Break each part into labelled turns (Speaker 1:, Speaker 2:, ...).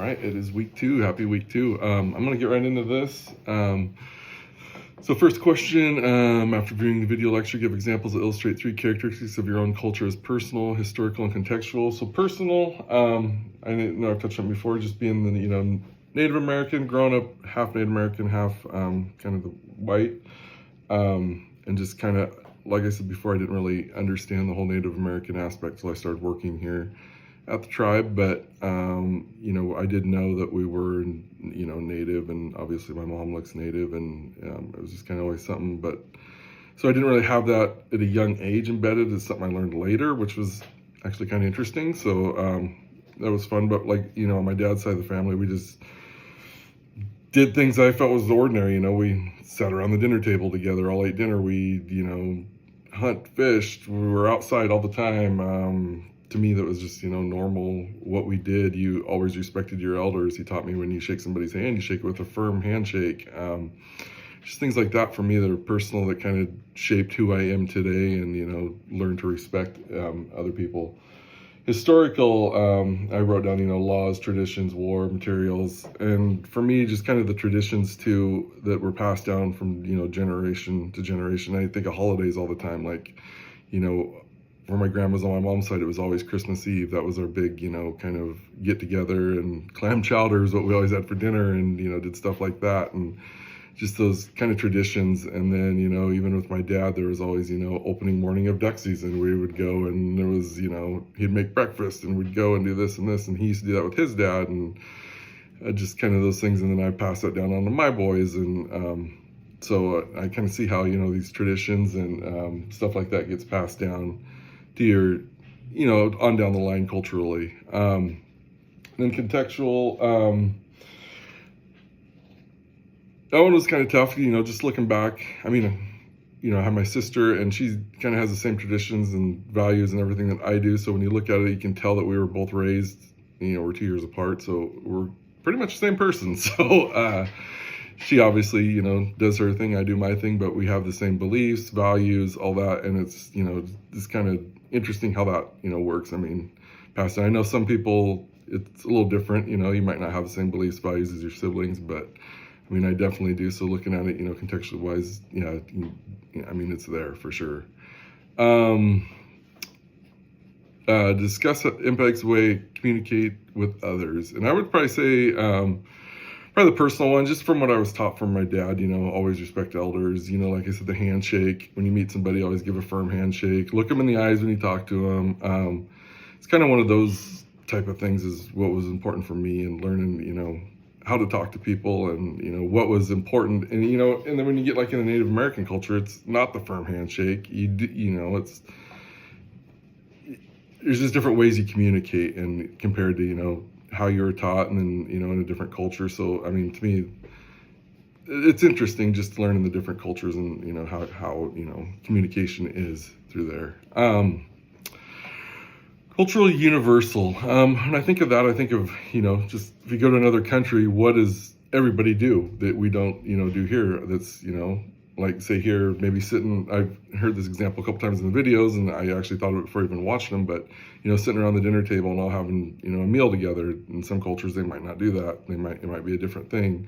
Speaker 1: right, it is week 2. Happy week 2. I'm going to get right into this. So first question, after viewing the video lecture, give examples that illustrate 3 characteristics of your own culture as personal, historical, and contextual. So personal, I know I've touched on it before, just being the, Native American, growing up half Native American, half kind of the white, and just kind of, like I said before, I didn't really understand the whole Native American aspect till I started working here at the tribe, but I did know that we were Native, and obviously my mom looks Native, and it was just kind of always something. But so I didn't really have that at a young age embedded. It's something I learned later, which was actually kind of interesting. So that was fun. But on my dad's side of the family, we just did things I felt was ordinary. We sat around the dinner table together, all ate dinner. We hunt, fished. We were outside all the time. To me, that was just, normal, what we did. You always respected your elders. He taught me when you shake somebody's hand, you shake it with a firm handshake. Just things like that for me that are personal, that kind of shaped who I am today, and, learn to respect other people. Historical, I wrote down, laws, traditions, war, materials. And for me, just kind of the traditions too, that were passed down from, generation to generation. I think of holidays all the time, for my grandma's on my mom's side, it was always Christmas Eve. That was our big, kind of get together, and clam chowder is what we always had for dinner, and, did stuff like that. And just those kind of traditions. And then, even with my dad, there was always, opening morning of duck season. We would go, and there was, he'd make breakfast, and we'd go and do this and this. And he used to do that with his dad, and just kind of those things. And then I pass that down on to my boys. And so I kind of see how, these traditions and stuff like that gets passed down to your, on down the line culturally. Then contextual, that one was kind of tough, just looking back. I have my sister, and she kind of has the same traditions and values and everything that I do. So when you look at it, you can tell that we were both raised, we're 2 years apart. So we're pretty much the same person. So she obviously, does her thing, I do my thing, but we have the same beliefs, values, all that. And it's, it's kind of interesting how that, works. Pastor, I know some people, it's a little different, you might not have the same beliefs, values as your siblings, but I definitely do. So looking at it, contextually wise, it's there for sure. Discuss impacts way communicate with others. And I would probably say, probably the personal one, just from what I was taught from my dad, always respect elders, like I said, the handshake. When you meet somebody, always give a firm handshake. Look them in the eyes when you talk to them. It's kind of one of those type of things is what was important for me, and learning, how to talk to people, and, what was important. And, and then when you get like in the Native American culture, it's not the firm handshake. There's just different ways you communicate, and compared to, how you were taught, and then, in a different culture. So, to me, it's interesting just learning the different cultures, and, how communication is through there. Culturally universal. When I think of that, I think of, just if you go to another country, what does everybody do that we don't, do here? That's, like say here, maybe sitting, I've heard this example a couple times in the videos, and I actually thought of it before even watching them, but, sitting around the dinner table and all having, a meal together. In some cultures, they might not do that. It might be a different thing.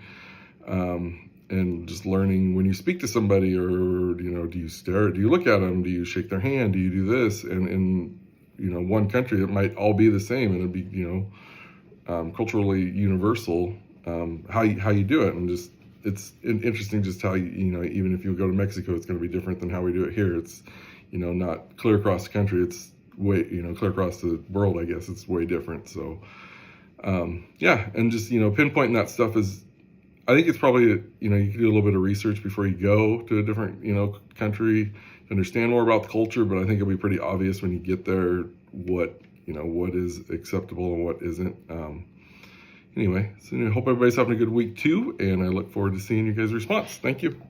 Speaker 1: And just learning when you speak to somebody, or, do you stare, do you look at them? Do you shake their hand? Do you do this? And in, one country, it might all be the same, and it'd be, culturally universal, how you do it. And just, it's interesting just how, even if you go to Mexico, it's going to be different than how we do it here. It's, not clear across the country. It's way, clear across the world, I guess. It's way different. So, yeah. And just, pinpointing that stuff is, I think it's probably, you can do a little bit of research before you go to a different, country to understand more about the culture. But I think it'll be pretty obvious when you get there what is acceptable and what isn't. Anyway, so I hope everybody's having a good week too, and I look forward to seeing you guys' response. Thank you.